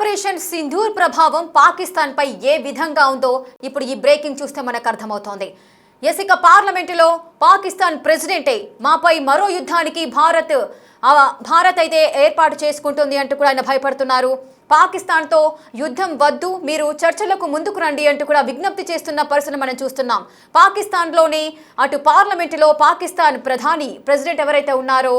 Operation Sindoor ప్రభావం పాకిస్తాన్ పై ఏ విధంగా ఉందో ఇప్పుడు ఈ బ్రేకింగ్ చూస్తే మనకు అర్థమవుతోంది. ఇక పార్లమెంటులో పాకిస్తాన్ ప్రెసిడెంటే మాపై మరో యుద్ధానికి భారత్ అయితే ఏర్పాటు చేసుకుంటుంది అంటూ కూడా ఆయన భయపడుతున్నారు. పాకిస్తాన్తో యుద్ధం వద్దు, మీరు చర్చలకు ముందుకు రండి అంటూ కూడా విజ్ఞప్తి చేస్తున్న పరిస్థితిని మనం చూస్తున్నాం. పాకిస్తాన్లోని అటు పార్లమెంటులో పాకిస్తాన్ ప్రెసిడెంట్ ఎవరైతే ఉన్నారో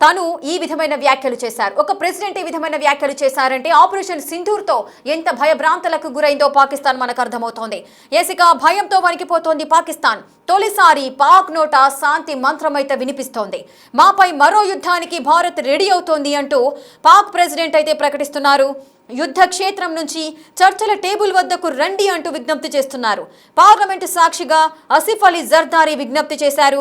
తను ఈ విధమైన వ్యాఖ్యలు చేశారు. ఒక ప్రెసిడెంట్ ఈ విధమైన వ్యాఖ్యలు చేశారంటే ఆపరేషన్ సింధూర్తో ఎంత భయభ్రాంతులకు గురైందో పాకిస్తాన్ మనకు అర్థమవుతోంది. ఇక భయంతో వణికిపోతోంది పాకిస్తాన్. తొలిసారి పాక్ నోట శాంతి మంత్రం అయితే వినిపిస్తోంది. మాపై మరో యుద్ధానికి భారత్ రెడీ అవుతోంది అంటూ పాక్ ప్రెసిడెంట్ అయితే ప్రకటిస్తున్నారు. యుద్ధ క్షేత్రం నుంచి చర్చల టేబుల్ వద్దకు రండి అంటూ విజ్ఞప్తి చేస్తున్నారు. పార్లమెంటు సాక్షిగా ఆసిఫ్ అలీ జర్దారీ విజ్ఞప్తి చేశారు.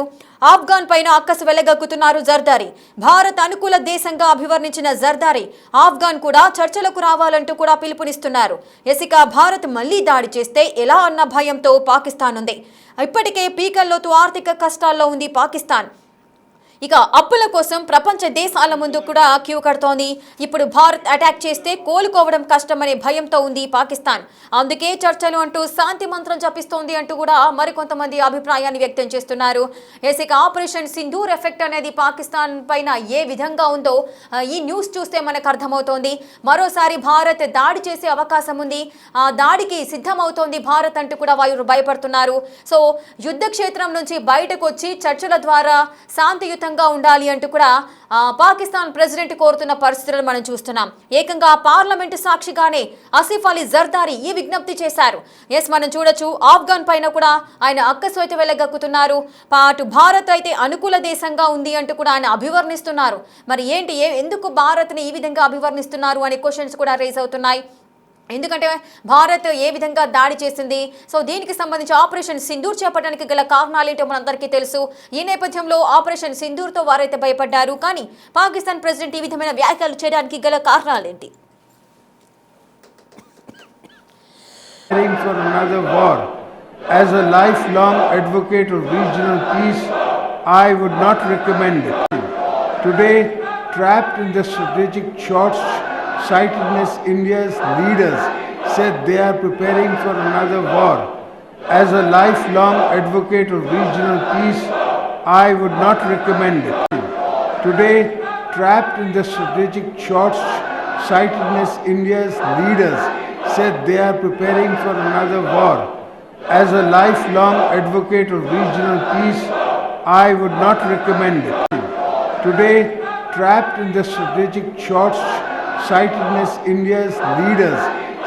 ఆఫ్ఘాన్ పైన అక్కసు వెళ్లగక్కుతున్నారు జర్దారీ. భారత్ అనుకూల దేశంగా అభివర్ణించిన జర్దారీ ఆఫ్ఘాన్ కూడా చర్చలకు రావాలంటూ కూడా పిలుపునిస్తున్నారు. ఇక భారత్ మళ్లీ దాడి చేస్తే ఎలా అన్న భయంతో పాకిస్తాన్ ఉంది. ఇప్పటికే పీకల్లోతు ఆర్థిక కష్టాల్లో ఉంది పాకిస్తాన్. ఇక అప్పుల కోసం ప్రపంచ దేశాల ముందు కూడా క్యూ కడుతోంది. ఇప్పుడు భారత్ అటాక్ చేస్తే కోలుకోవడం కష్టమనే భయంతో ఉంది పాకిస్తాన్. అందుకే చర్చలు అంటూ శాంతి మంత్రం జపిస్తోంది అంటూ కూడా మరికొంతమంది అభిప్రాయాన్ని వ్యక్తం చేస్తున్నారు. ఇక ఆపరేషన్ సింధూర్ ఎఫెక్ట్ అనేది పాకిస్తాన్ పైన ఏ విధంగా ఉందో ఈ న్యూస్ చూస్తే మనకు అర్థమవుతోంది. మరోసారి భారత్ దాడి చేసే అవకాశం ఉంది. ఆ దాడికి సిద్ధమవుతోంది భారత్ అంటూ కూడా వారు భయపడుతున్నారు. సో యుద్ధ క్షేత్రం నుంచి బయటకు వచ్చి చర్చల ద్వారా శాంతియుత ఉండాలి అంటూ కూడా పాకిస్తాన్ ప్రెసిడెంట్ కోరుతున్న పరిస్థితులను మనం చూస్తున్నాం. ఏకంగా పార్లమెంటు సాక్షిగానే ఆసిఫ్ అలీ జర్దారీ ఈ విజ్ఞప్తి చేశారు. మనం చూడొచ్చు, ఆఫ్ఘాన్ పైన కూడా ఆయన అక్కసు అయితే వెళ్ళగక్కుతున్నారు. అటు భారత్ అయితే అనుకూల దేశంగా ఉంది అంటూ కూడా ఆయన అభివర్ణిస్తున్నారు. మరి ఏంటి, ఎందుకు భారత్ని ఈ విధంగా అభివర్ణిస్తున్నారు అనే క్వశ్చన్స్ కూడా రేజ్ అవుతున్నాయి. ఎందుకంటే భారత్ ఏ విధంగా దాడి చేసింది, సో దీనికి సంబంధించి ఆపరేషన్ సింధూర్ చేపట్టడానికి గల కారణాలు ఏంటో మనందరికీ తెలుసు. ఈ నేపథ్యంలో ఆపరేషన్ సింధూర్తో వారైతే భయపడ్డారు. కానీ పాకిస్తాన్ ప్రెసిడెంట్ ఈ విధమైన వ్యాఖ్యలు చేయడానికి గల కారణాలేంటి? For another war. As a lifelong advocate of regional peace, I would not recommend it. Today, trapped in the strategic short-sightedness, India's leaders said they are preparing for another war. As a lifelong advocate of regional peace, I would not recommend it. Today, trapped in the strategic short-sightedness, India's leaders said they are preparing for another war. As a lifelong advocate of regional peace, I would not recommend it. Today, trapped in the strategic short-sightedness, India's leaders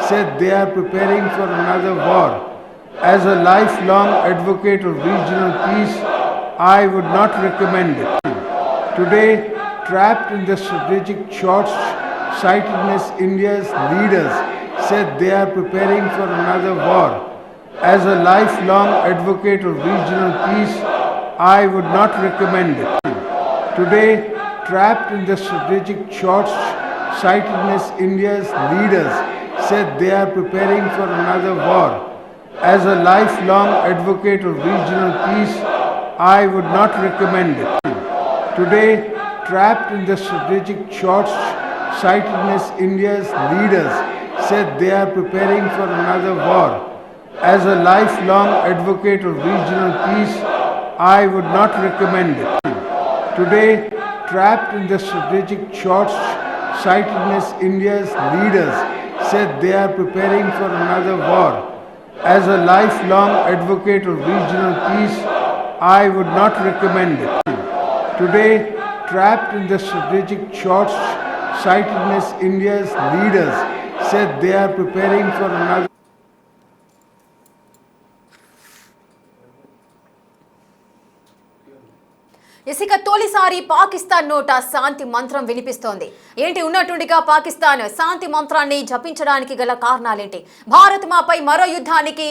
said they are preparing for another war. As a lifelong advocate of regional peace, I would not recommend it. Today, trapped in the strategic short-sightedness, India's leaders said they are preparing for another war. As a lifelong advocate of regional peace, I would not recommend it. Today, trapped in the strategic short-sightedness, India's leaders said they are preparing for another war. As a lifelong advocate of regional peace, I would not recommend it. Today, trapped in the strategic short-sightedness, India's leaders said they are preparing for another war. As a lifelong advocate of regional peace, I would not recommend it. Today, trapped in the strategic short-sightedness, India's leaders said they are preparing for another war. As a lifelong advocate of regional peace, I would not recommend it. Today, trapped in the strategic short-sightedness, India's leaders said they are preparing for another. ఇక తొలిసారి పాకిస్తాన్ నోట శాంతి మంత్రం వినిపిస్తోంది. ఏంటి, ఉన్నట్టుండిగా పాకిస్తాన్ శాంతి మంత్రాన్ని జపించడానికి గల కారణాలేంటి? భారత్ మాపై మరో యుద్ధానికి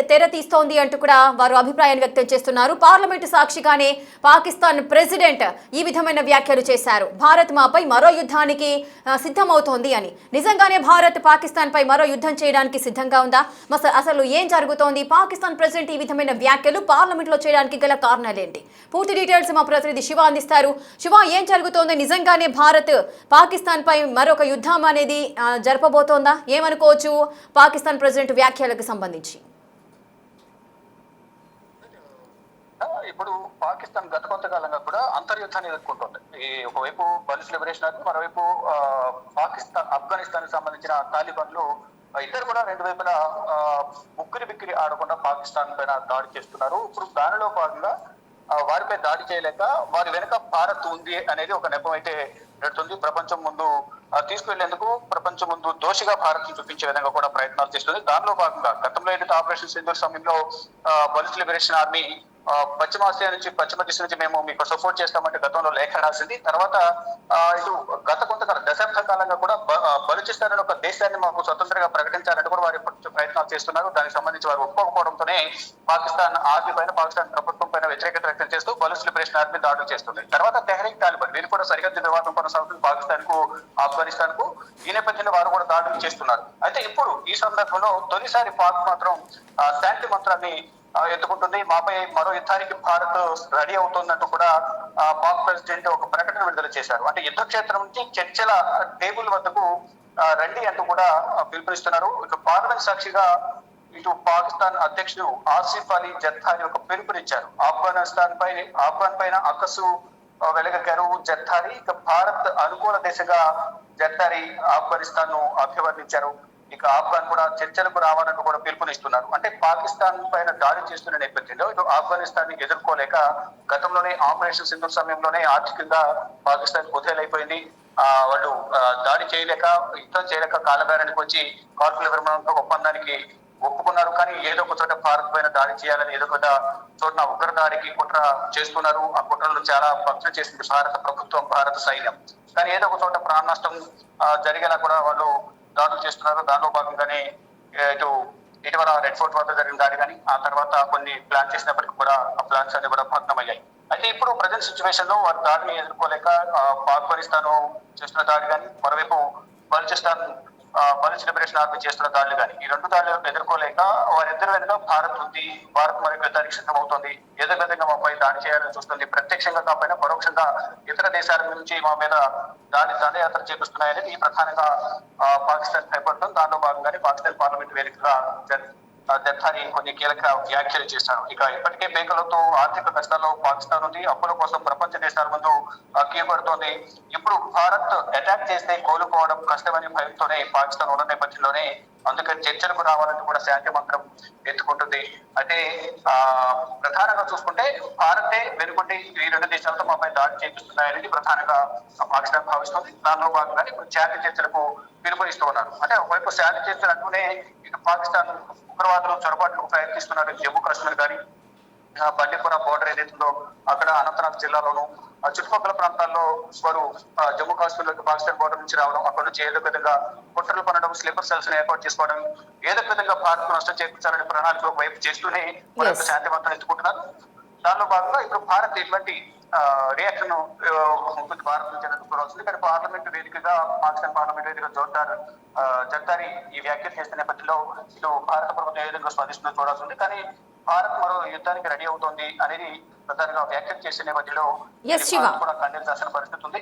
తెర తీస్తోంది అంటూ కూడా వారు అభిప్రాయాన్ని వ్యక్తం చేస్తున్నారు. పార్లమెంటు సాక్షిగానే పాకిస్తాన్ ప్రెసిడెంట్ ఈ విధమైన వ్యాఖ్యలు చేశారు. భారత్ మాపై మరో యుద్ధానికి సిద్ధమవుతోంది అని. నిజంగానే భారత్ పాకిస్తాన్ పై మరో యుద్ధం చేయడానికి సిద్ధంగా ఉందా? అసలు ఏం జరుగుతోంది? పాకిస్తాన్ ప్రెసిడెంట్ ఈ విధమైన వ్యాఖ్యలు పార్లమెంట్లో చేయడానికి గల కారణాలేంటి? పూర్తి డీటెయిల్స్ మా ప్రతినిధి శివ అందిస్తారు. శివ, ఏం జరుగుతోంది? నిజంగానే భారత్ భారత్ పాకిస్తాన్ పై మరొక యుద్ధం అనేది జరపబోతోందా? ఏమనుకోవచ్చు పాకిస్తాన్ ప్రెసిడెంట్ వ్యాఖ్యలకు సంబంధించి? ఇప్పుడు పాకిస్తాన్ గత కొంతకాలంగా కూడా అంతర్యుద్ధాన్ని ఎదుర్కొంటుంది. ఈ ఒకవైపు బలిస్ లిబరేషన్ ఆర్మీ, మరోవైపు పాకిస్తాన్ ఆఫ్ఘనిస్తాన్ కి సంబంధించిన తాలిబాన్లు ఇద్దరు కూడా రెండు వైపులా ఉక్కిరి బిక్కిరి ఆడకుండా పాకిస్తాన్ పైన దాడి చేస్తున్నారు. ఇప్పుడు దానిలో భాగంగా వారిపై దాడి చేయలేక వారి వెనుక భారత్ ఉంది అనేది ఒక నెపం అయితే పెడుతుంది. ప్రపంచం ముందు తీసుకువెళ్లేందుకు ప్రపంచం ముందు దోషిగా భారత్ చూపించే విధంగా కూడా ప్రయత్నాలు చేస్తుంది. దానిలో భాగంగా గతంలో ఏదైతే ఆపరేషన్ సింధూర్ సమయంలో బలిస్ లిబరేషన్ ఆర్మీ పశ్చిమాసియా నుంచి, పశ్చిమ దిశ నుంచి మేము మీకు సపోర్ట్ చేస్తామంటే గతంలో లేఖ రాసింది. తర్వాత ఇటు గత కొంతకాలం దశాబ్ద కాలంగా కూడా బలూచిస్తాన్ అనే ఒక దేశాన్ని మాకు స్వతంత్రంగా ప్రకటించాలంటే కూడా వారు ప్రయత్నాలు చేస్తున్నారు. దానికి సంబంధించి వారు ఒప్పుకోకపోవడంతోనే పాకిస్తాన్ ఆర్మీ పైన, పాకిస్తాన్ ప్రభుత్వం పైన వ్యతిరేకత వ్యక్తం చేస్తూ బలూచ్ లిబరేషన్ ఆర్మీ దాడులు చేస్తుంది. తర్వాత తెహ్రీక్ తాలిబాన్ వీరు కూడా సరిహద్దు వివాదం కొనసాగుతుంది పాకిస్తాన్ కు, ఆఫ్ఘనిస్తాన్ కు. ఈ నేపథ్యంలో వారు కూడా దాడులు చేస్తున్నారు. అయితే ఇప్పుడు ఈ సందర్భంలో తొలిసారి పాక్ మాత్రం శాంతి మంత్రాన్ని ఎత్తుకుంటుంది. మాపై మరో యుద్ధానికి భారత్ రెడీ అవుతుందంటూ కూడా పాక్ ప్రెసిడెంట్ ఒక ప్రకటన విడుదల చేశారు. అంటే యుద్ధ క్షేత్రం నుంచి చర్చల టేబుల్ వద్దకు రండి అంటూ కూడా పిలుపునిస్తున్నారు. ఇక పార్లమెంట్ సాక్షిగా ఇటు పాకిస్తాన్ అధ్యక్షుడు ఆసిఫ్ అలీ జర్దారీ ఒక పిలుపునిచ్చారు. ఆఫ్ఘన్ పైన అక్కసు వెలగక్కారు జర్దారీ. ఇక భారత్ అనుకూల దేశంగా జర్దారీ ఆఫ్ఘనిస్తాన్ ను అభివర్ణించారు. ఇక ఆఫ్ఘాన్ కూడా చర్చలకు రావాలని కూడా పిలుపునిస్తున్నారు. అంటే పాకిస్తాన్ పైన దాడి చేస్తున్న నేపథ్యంలో ఇటు ఆఫ్ఘనిస్తాన్ ని ఎదుర్కోలేక గతంలోనే ఆపరేషన్ సింధూర్ సమయంలోనే ఆర్థికంగా పాకిస్తాన్ కుదేలైపోయింది. వాళ్ళు దాడి చేయలేక, యుద్ధం చేయలేక కాలబేరానికి వచ్చి కార్గిల్ విరమణ ఒప్పందానికి ఒప్పుకున్నారు. కానీ ఏదో ఒక చోట భారత్ పైన దాడి చేయాలని ఏదో ఒక చోట ఉగ్రదాడికి కుట్ర చేస్తున్నారు. ఆ కుట్రలు చాలా భక్తులు చేసింది భారత ప్రభుత్వం, భారత సైన్యం. కానీ ఏదో ఒక చోట ప్రాణ నష్టం జరిగేలా కూడా వాళ్ళు దాడులు చేస్తున్నారు. దానిలో భాగంగానే ఇటు ఇటీవల రెడ్ ఫోర్ట్ వద్ద జరిగిన దాడి కానీ, ఆ తర్వాత కొన్ని ప్లాన్ చేసినప్పటికీ కూడా ఆ ప్లాన్స్ అన్ని కూడా భగ్నమయ్యాయి. అయితే ఇప్పుడు ప్రజెంట్ సిచ్యువేషన్ లో వారి దాడిని ఎదుర్కోలేక ఆఫ్ఘనిస్తాన్ చేస్తున్న దాడి కానీ, మరోవైపు బలూచ్ లిబరేషన్ ఆర్మీ చేస్తున్న దాడులు కానీ, ఈ రెండు దాడులను ఎదుర్కోలేక వారిద్దరి వెనుక భారత్ ఉంది. భారత్ మరి యుద్ధానికి సిద్ధమవుతుంది. ఏదో విధంగా మాపై దాడి చేయాలని చూస్తుంది. ప్రత్యక్షంగా కాకపోయినా పరోక్షంగా ఇతర దేశాల నుంచి మా మీద దండయాత్ర చేపిస్తున్నాయని ఈ ప్రధానంగా పాకిస్తాన్ భయపడటం. దానిలో భాగంగానే పాకిస్తాన్ పార్లమెంట్ వేదికగా జర్దారీ కొన్ని కీలక వ్యాఖ్యలు చేశారు. ఇక ఇప్పటికే బేకలతో ఆర్థిక కష్టాల్లో పాకిస్తాన్ ఉంది. అప్పుల కోసం ప్రపంచ దేశాల ముందు కీపడుతోంది. ఇప్పుడు భారత్ అటాక్ చేస్తే కోలుకోవడం కష్టమని భయంతోనే పాకిస్తాన్ ఉన్న నేపథ్యంలోనే అందుకని చర్చలకు రావాలని కూడా శాంతి మంత్రం ఎత్తుకుంటుంది. అంటే ప్రధానంగా చూసుకుంటే భారతే వెనుకుంటే ఈ రెండు దేశాలతో మాపై దాడి చేపిస్తున్నాయనేది ప్రధానంగా పాకిస్తాన్ భావిస్తుంది. దానిలో భాగంగానే ఇప్పుడు శాంతి చర్చలకు పిలుపునిస్తూ ఉన్నారు. అంటే ఒకవైపు శాంతి చర్చలు అంటూనే ఇటు పాకిస్తాన్ ఉగ్రవాదులు చొరబాట్లకు ప్రయత్నిస్తున్నారు. జమ్మూ కాశ్మీర్ కానీ, బండిపుర బోర్డర్ ఏదైతుందో అక్కడ అనంతనాగ్ జిల్లాలోను చుట్టుపక్కల ప్రాంతాల్లో వారు జమ్మూ కాశ్మీర్ లోకి పాకిస్తాన్ బోర్డర్ నుంచి రావడం, అక్కడ నుంచి ఏదో విధంగా కుట్రలు పనడం, స్లీపర్ సెల్స్ ఏర్పాటు చేసుకోవడం, ఏదో విధంగా భారత్ నష్టం చేకూర్చాలని ప్రణాళిక వైపు చేస్తూనే మన శాంతి మంత్రం ఎత్తుకుంటున్నారు. దానిలో భాగంగా ఇప్పుడు భారత్ ఇటువంటి రియాక్షన్ ఉంటుంది భారత్ నుంచి ఎదుర్కోవాల్సింది. కానీ పార్లమెంట్ వేదికగా, పాకిస్తాన్ పార్లమెంట్ వేదికగా జర్దారీ ఈ వ్యాఖ్యలు చేసిన నేపథ్యంలో ఇటు భారత ప్రభుత్వం ఏ విధంగా స్పందిస్తుందో చూడాల్సింది. కానీ భారత్ మరో యుద్ధానికి రెడీ అవుతోంది అనేది ప్రధానంగా వ్యాఖ్యలు చేసే నేపథ్యంలో కూడా ఖండించాల్సిన పరిస్థితి ఉంది.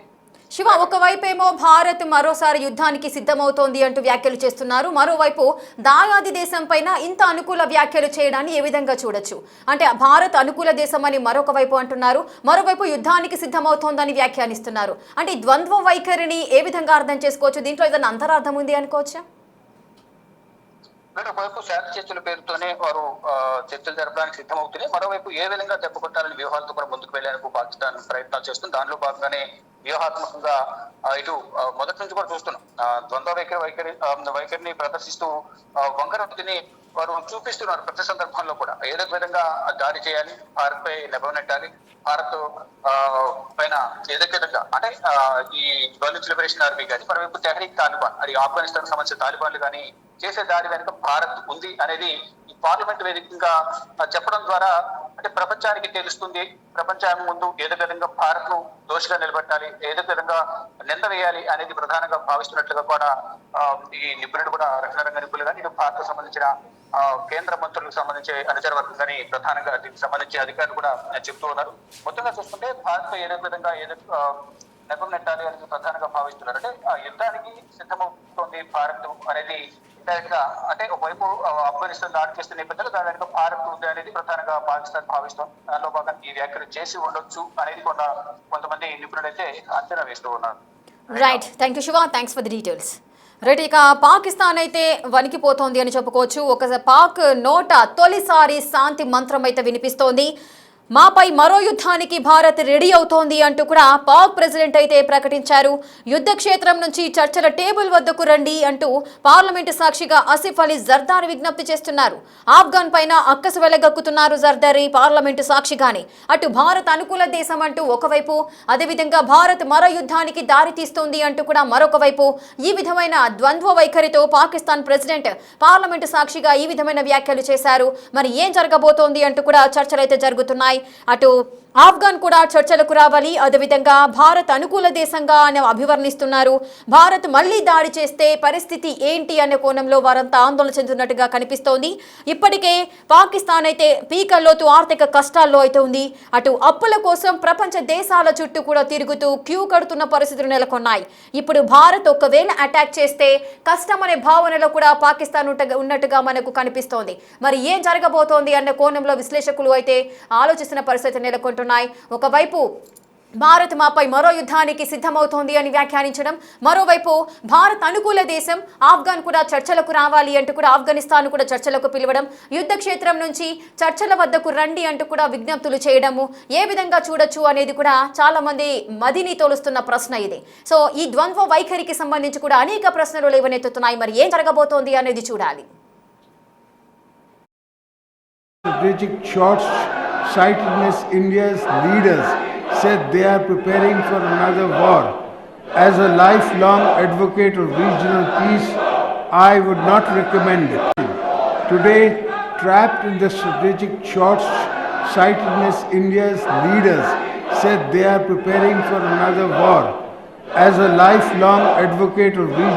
శివ, ఒకవైపేమో భారత్ మరోసారి యుద్ధానికి సిద్ధమవుతోంది అంటూ వ్యాఖ్యలు చేస్తున్నారు. మరోవైపు దాయాది దేశం పైన ఇంత అనుకూల వ్యాఖ్యలు చేయడాన్ని ఏ విధంగా చూడొచ్చు? అంటే భారత్ అనుకూల దేశం అని మరొక వైపు అంటున్నారు, మరోవైపు యుద్ధానికి సిద్ధమవుతోందని వ్యాఖ్యానిస్తున్నారు. అంటే ఈ ద్వంద్వ వైఖరిని ఏ విధంగా అర్థం చేసుకోవచ్చు? దీంట్లో ఏదైనా అంతరార్థం ఉంది అనుకోవచ్చా? ఒకవైపు శాంతి చర్చల పేరుతోనే వారు చర్చలు జరపడానికి సిద్ధమవుతున్నాయి. మరోవైపు ఏ విధంగా దెబ్బకొట్టాలని వ్యూహాలతో కూడా ముందుకు వెళ్లేందుకు పాకిస్తాన్ ప్రయత్నాలు చేస్తుంది. దానిలో భాగంగానే వ్యూహాత్మకంగా ఇటు మొదటి నుంచి కూడా చూస్తున్నాం ద్వంద్వ వైఖరిని ప్రదర్శిస్తూ వంకరని వారు చూపిస్తున్నారు. ప్రతి సందర్భంలో కూడా ఏదో విధంగా దాడి చేయాలి, భారత్ పై నెబనెట్టాలి, భారత్ పైన ఏదో విధంగా అంటే ఈ బలూచ్ లిబరేషన్ ఆర్మీ కానీ, మరోవైపు తెహ్రీక్ తాలిబాన్, అది ఆఫ్ఘనిస్తాన్ సంబంధించిన తాలిబాన్లు కానీ చేసే దాడి వెనుక భారత్ ఉంది అనేది ఈ పార్లమెంట్ వేదికగా చెప్పడం ద్వారా అంటే ప్రపంచానికి తెలుస్తుంది. ప్రపంచానికి ముందు ఏదో విధంగా భారత్ ను దోషిగా నిలబెట్టాలి, ఏదో విధంగా నింద వేయాలి అనేది ప్రధానంగా భావిస్తున్నట్లుగా కూడా ఈ నిపుణులు కూడా, రక్షణ రంగ నిపుణులు కానీ, ఇటు భారత్ సంబంధించిన కేంద్ర మంత్రులకు సంబంధించి అనుచర వర్గం కానీ ప్రధానంగా దీనికి సంబంధించి అధికారులు కూడా చెప్తూ ఉన్నారు. మొత్తంగా చూసుకుంటే భారత్ ఏదో విధంగా నెపం నెట్టాలి అనేది ప్రధానంగా భావిస్తున్నారు. అంటే ఆ యుద్ధానికి సిద్ధమవుతోంది భారత్ అనేది డైరెక్ట్ గా, అంటే ఒకవైపు ఆఫ్ఘనిస్తాన్ దాడి చేస్తున్న నేపథ్యంలో దాని వెనుక భారత్ ఉంది అనేది ప్రధానంగా పాకిస్తాన్ భావిస్తాం. దానిలో భాగంగా ఈ వ్యాఖ్యలు చేసి ఉండొచ్చు అనేది కొంతమంది నిపుణులైతే అంచనా వేస్తూ ఉన్నారు. Right, thank you Shiva, thanks for the details. Right, ఇక పాకిస్తాన్ అయితే వణికిపోతోంది అని చెప్పుకోవచ్చు. ఒక పాక్ నోట తొలిసారి శాంతి మంత్రం అయితే వినిపిస్తోంది. మాపై మరో యుద్ధానికి భారత్ రెడీ అవుతోంది అంటూ కూడా పాక్ ప్రెసిడెంట్ అయితే ప్రకటించారు. యుద్ధ క్షేత్రం నుంచి చర్చల టేబుల్ వద్దకు రండి అంటూ పార్లమెంటు సాక్షిగా ఆసిఫ్ అలీ జర్దారీ విజ్ఞప్తి చేస్తున్నారు. ఆఫ్ఘన్ పైన అక్కసు వెలగక్కుతున్నారు జర్దారీ పార్లమెంటు సాక్షిగానే. అటు భారత్ అనుకూల దేశం అంటూ ఒకవైపు, అదేవిధంగా భారత్ మరో యుద్ధానికి దారి తీస్తోంది అంటూ కూడా మరొక వైపు, ఈ విధమైన ద్వంద్వ వైఖరితో పాకిస్తాన్ ప్రెసిడెంట్ పార్లమెంటు సాక్షిగా ఈ విధమైన వ్యాఖ్యలు చేశారు. మరి ఏం జరగబోతోంది అంటూ కూడా చర్చలు అయితే జరుగుతున్నాయి. అటు ఆఫ్ఘన్ కూడా చర్చలకు రావాలి, అదేవిధంగా భారత్ అనుకూల దేశంగా అని అభివర్ణిస్తున్నారు. భారత్ మళ్లీ దాడి చేస్తే పరిస్థితి ఏంటి అనే కోణంలో వారంతా ఆందోళన చెందుతున్నట్టుగా కనిపిస్తోంది. ఇప్పటికే పాకిస్తాన్ అయితే పీకల్లోతు ఆర్థిక కష్టాల్లో అయితే ఉంది. అటు అప్పుల కోసం ప్రపంచ దేశాల చుట్టూ కూడా తిరుగుతూ క్యూ కడుతున్న పరిస్థితులు నెలకొన్నాయి. ఇప్పుడు భారత్ ఒకవేళ అటాక్ చేస్తే కష్టం అనే భావనలో కూడా పాకిస్తాన్ ఉన్నట్టుగా మనకు కనిపిస్తోంది. మరి ఏం జరగబోతోంది అన్న కోణంలో విశ్లేషకులు అయితే ఆలోచిస్తున్న పరిస్థితి నెలకొంటున్నాయి. ఒకవైపు భారత్ మాపై మరో యుద్ధానికి సిద్ధమవుతోంది అని వ్యాఖ్యానించడం, మరోవైపు భారత్ అనుకూల దేశం ఆఫ్ఘన్ కూడా చర్చలకు రావాలి అంటూ కూడా ఆఫ్ఘనిస్తాన్ కూడా చర్చలకు పిలవడం, యుద్ధ క్షేత్రం నుంచి చర్చల వద్దకు రండి అంటూ కూడా విజ్ఞప్తులు చేయడము ఏ విధంగా చూడొచ్చు అనేది కూడా చాలా మంది మదిని తోలుస్తున్న ప్రశ్న ఇది. సో ఈ ద్వంద్వ వైఖరికి సంబంధించి కూడా అనేక ప్రశ్నలు లేవనెత్తుతున్నాయి. మరి ఏం జరగబోతోంది అనేది చూడాలి. Short-sightedness, India's leaders said they are preparing for another war. As a lifelong advocate of regional peace, I would not recommend it. Today, trapped in the strategic short-sightedness, India's leaders said they are preparing for another war. As a lifelong advocate of regional